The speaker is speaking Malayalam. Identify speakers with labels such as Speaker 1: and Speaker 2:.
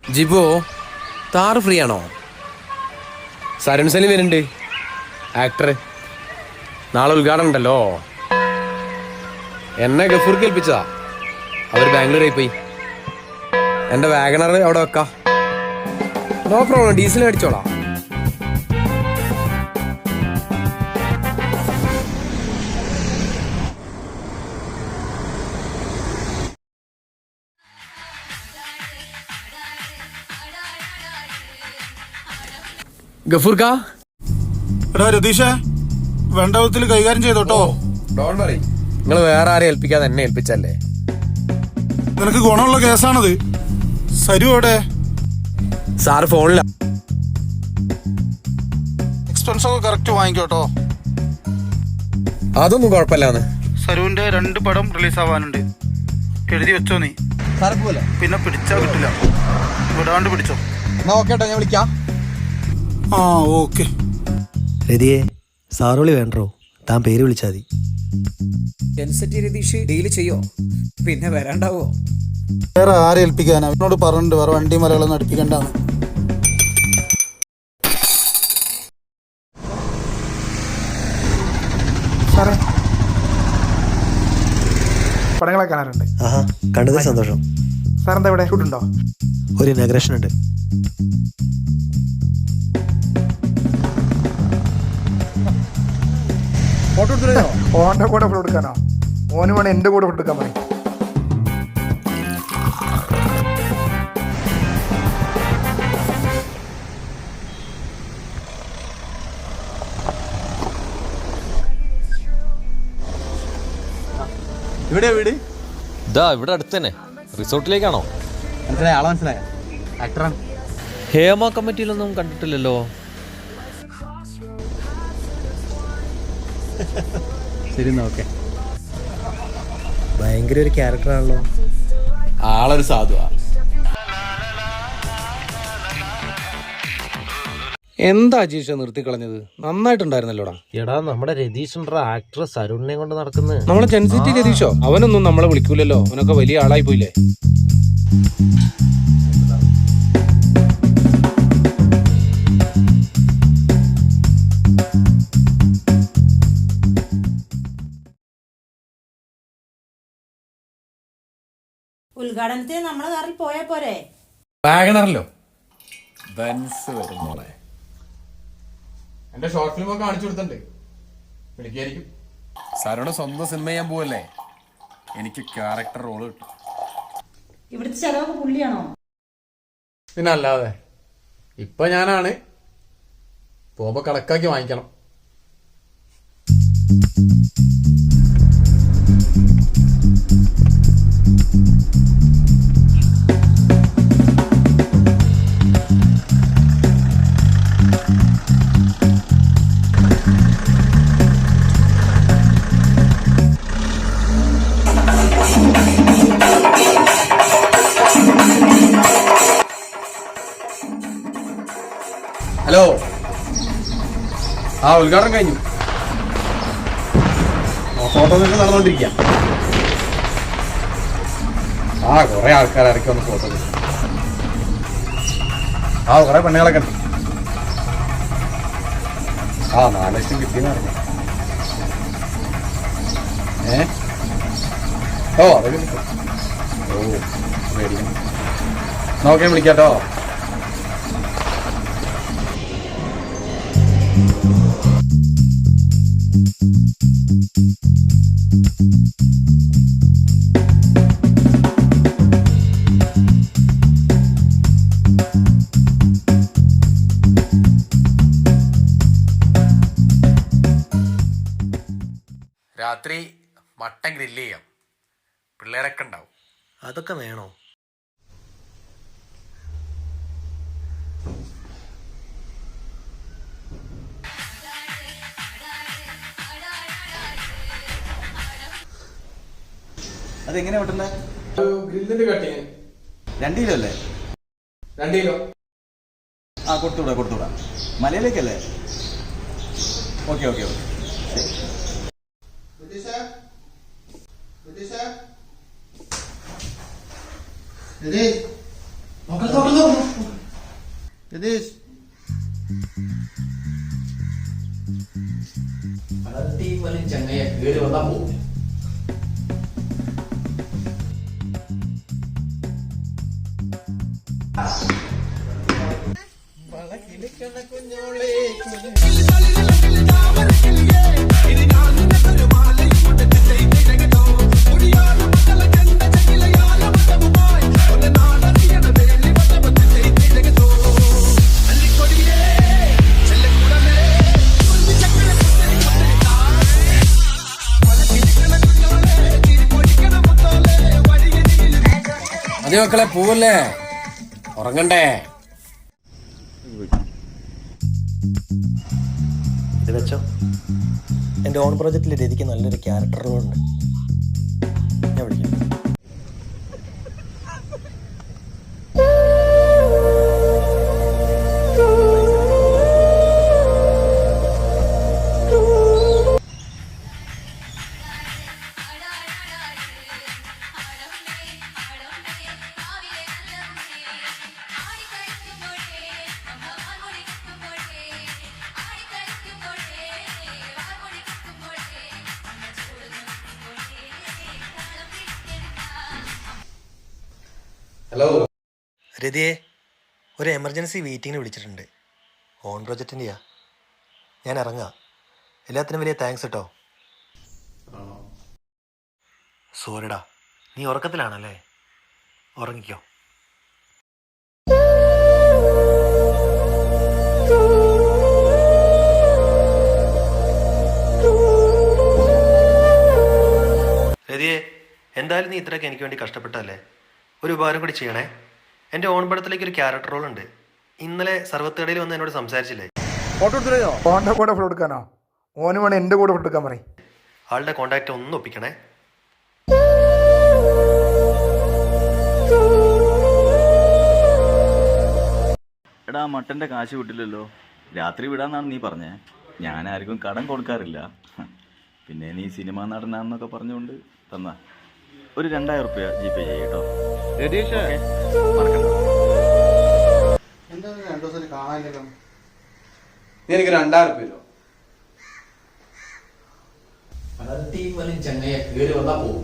Speaker 1: ജിബോ താറ് ഫ്രീ ആണോ? സരൺ സലീം വരുന്നുണ്ട്, ആക്ടർ. നാളെ ഉദ്ഘാടനം ഉണ്ടല്ലോ. എന്നെ ഗഫൂർക്ക് ഏൽപ്പിച്ചതാ, അവർ ബാംഗ്ലൂരായി പോയി. എൻ്റെ വാഗണർ അവിടെ വെക്കാം. നോ പ്രോബ്ലം, ഡീസൽ അടിച്ചോളാം. ഗഫൂർക്കാ,
Speaker 2: എടാ രതീഷേ, വേണ്ട വിധത്തിൽ കൈകാര്യം ചെയ്തോട്ടോ.
Speaker 1: ഡോണ്ട് വറി, നിങ്ങൾ വേറെ ആരെ ഏൽപ്പിക്കാതെ എന്നെ ഏൽപ്പിച്ചല്ലേ.
Speaker 2: നിനക്ക് ഗുണമുള്ള കേസാണത്. സരു എവിടെ?
Speaker 1: സാറ് ഫോണില.
Speaker 2: എക്സ്പെൻസ് ഒക്കെ കറക്റ്റ് വാങ്ങിക്കോട്ടോ.
Speaker 1: അതൊന്നും കുഴപ്പമില്ലാന്ന്.
Speaker 2: സരുവിന്റെ 2 പടം റിലീസ് ആവാനുണ്ട്, എഴുതി വെച്ചോ നീ. പിന്നെ പിടിച്ചാ കിട്ടില്ല, വിടാണ്ട് പിടിച്ചോ.
Speaker 1: ഞാൻ വിളിക്കാം.
Speaker 2: ആ ഓക്കെ.
Speaker 3: രതിയെ, സാറോളി വേണ്ടോ, താൻ പേര് വിളിച്ചാൽ മതി.
Speaker 4: ജൻസെറ്റി രതീഷ് ഡീല് ചെയ്യോ? പിന്നെ വരാണ്ടാവോ?
Speaker 2: വേറെ ആരെ ഏൽപ്പിക്കാനാ? അവനോട് പറഞ്ഞിട്ട് വേറെ വണ്ടി മലകളൊന്നും അടുപ്പിക്കണ്ടാന്ന്.
Speaker 5: സാറേ, പടങ്ങളൊക്കെ കാണാറുണ്ട്.
Speaker 3: ആഹാ, കണ്ടതിൽ സന്തോഷം.
Speaker 5: സാർ എന്താ ഇവിടെ ഷൂട്ടുണ്ടോ?
Speaker 3: ഒരു ഇനാഗ്രേഷൻ ഉണ്ട്.
Speaker 1: ഫോട്ടോ എടുത്തോ?
Speaker 5: ഓൻ്റെ കൂടെ ഫോട്ടോ എടുക്കാനോ? ഓന് വേണം എൻ്റെ കൂടെ ഫോട്ടോ എടുക്കാൻ പറയും.
Speaker 1: ഇവിടെ വീട്
Speaker 6: ഇതാ ഇവിടെ അടുത്ത് തന്നെ. റിസോർട്ടിലേക്കാണോ?
Speaker 1: മനസ്സിലായ ആളെ മനസ്സിലായ? ആക്ടറാണ്.
Speaker 6: ഹേമ കമ്മിറ്റിയിലൊന്നും കണ്ടിട്ടില്ലല്ലോ.
Speaker 1: ശരി, എന്നാ ഓക്കെ.
Speaker 3: ഭയങ്കര ഒരു ക്യാരക്ടറാണല്ലോ.
Speaker 1: ആളൊരു സാധുവാ. എന്താ അജീഷ നിർത്തിക്കളഞ്ഞത്? നന്നായിട്ടുണ്ടായിരുന്നല്ലോടാ.
Speaker 6: എടാ, നമ്മുടെ രതീഷ് ആക്ടർ സരുണിനെ കൊണ്ട് നടക്കുന്നത്.
Speaker 1: നമ്മളെ ജൻസിറ്റി രതീഷോ? അവനൊന്നും നമ്മളെ വിളിക്കൂലല്ലോ, അവനൊക്കെ വലിയ ആളായി പോയില്ലേ.
Speaker 7: ഉദ്ഘാടനത്തിന് നമ്മളെ കാറിൽ പോയാ പോരെ?
Speaker 1: വാഗണറല്ലോ, ബെൻസ് വരും മോളെ. എന്റെ ഷോർട്ട് ഫിലിം ഒക്കെ കാണിച്ചു കൊടുത്തിട്ടുണ്ട്, വിളിക്കായിരിക്കും. സാരോടെ സ്വന്തം സിനിമ ചെയ്യാൻ പോവല്ലേ, എനിക്ക് ക്യാരക്ടർ റോള് കിട്ടും.
Speaker 7: ഇവിടുത്തെ ചെലവൊക്കെ പുള്ളിയാണോ?
Speaker 1: പിന്നെ അല്ലാതെ. ഇപ്പൊ ഞാനാണ്, പോകുമ്പോ കണക്കാക്കി വാങ്ങിക്കണം. ഹലോ, ആ ഉദ്ഘാടനം കഴിഞ്ഞു. ഫോട്ടോ ഒക്കെ നടന്നുകൊണ്ടിരിക്കുക. ആ കുറെ ആൾക്കാർ ഇറക്കി വന്ന് ഫോട്ടോ. ആ കുറെ പെണ്ണുങ്ങളൊക്കെ ഉണ്ട്. ആ 4 ലക്ഷം കിട്ടിയെന്ന് പറഞ്ഞു. ഓ അതൊക്കെ കിട്ടും. ഓ മേടിക്കണം. നോക്കാൻ വിളിക്കാട്ടോ. രാത്രി മട്ടൻ ഗ്രില്ല് ചെയ്യാം, പിള്ളേരൊക്കെ ഉണ്ടാവും.
Speaker 3: അതൊക്കെ വേണോ?
Speaker 8: അതെങ്ങനെ വെട്ടണ്ടേ?
Speaker 1: ഗ്രില്ലിന്റെ കട്ടിങ്
Speaker 8: 2 കിലോ അല്ലേ?
Speaker 1: 2 കിലോ.
Speaker 8: ആ കൊടുത്തുവിടാ. മലയിലേക്കല്ലേ? Okay okay okay.
Speaker 1: ചെങ്ങയെ കേറി വന്നാ പോകും. മതി മക്കളെ, പോവല്ലേ, ഉറങ്ങണ്ടേ?
Speaker 3: ഇത് വെച്ചോ. എൻ്റെ ഓൺ പ്രോജക്റ്റിൽ രതിക്ക് നല്ലൊരു ക്യാരക്ടർ റോളുണ്ട്. ഞാൻ വിളിക്കാം.
Speaker 1: ഹലോ
Speaker 3: രതിയെ, ഒരു എമർജൻസി മീറ്റിങ്ങിന് വിളിച്ചിട്ടുണ്ട്. ഓൺ പ്രോജക്റ്റിൻ്റെയാ. ഞാൻ ഇറങ്ങാം. എല്ലാത്തിനും വലിയ താങ്ക്സ് കേട്ടോ. സോറിടാ, നീ ഉറക്കത്തിലാണല്ലേ? ഉറങ്ങിക്കോ. രതിയെ, എന്തായാലും നീ ഇത്രയൊക്കെ എനിക്ക് വേണ്ടി കഷ്ടപ്പെട്ടല്ലേ. ഒരു ഉപകാരം കൂടി ചെയ്യണേ. എൻ്റെ ഓൺ പടത്തിലേക്ക് ഒരു ക്യാരക്ടർ റോൾ ഉണ്ട്. ഇന്നലെ സർവത്തുകടയിൽ വന്ന് എന്നോട് സംസാരിച്ചില്ലേ?
Speaker 5: ഫോട്ടോ എടുത്തില്ലോ. ഓൻ്റെ കൂടെ ഫോട്ടോ എടുക്കാനോ? ഓന് വേണം എൻ്റെ കൂടെ ഫോട്ടോ എടുക്കാൻ പറയും.
Speaker 3: ആളുടെ കോണ്ടാക്റ്റ് ഒന്ന് ഒപ്പിക്കണേ.
Speaker 8: എടാ, മട്ടൻ്റെ കാശ് വിട്ടില്ലല്ലോ. രാത്രി വിടാന്നാണ് നീ പറഞ്ഞേ. ഞാൻ ആർക്കും കടം കൊടുക്കാറില്ല. പിന്നെ നീ സിനിമ നടനാന്നൊക്കെ പറഞ്ഞുകൊണ്ട് തന്നാ. ഒരു 2000 റുപ്യ GPay ചെയ്യട്ടോ.
Speaker 1: നീ എനിക്ക് 2000 രൂപ തരോ? ചെങ്ങയെ കേറി വന്നാ പോകും.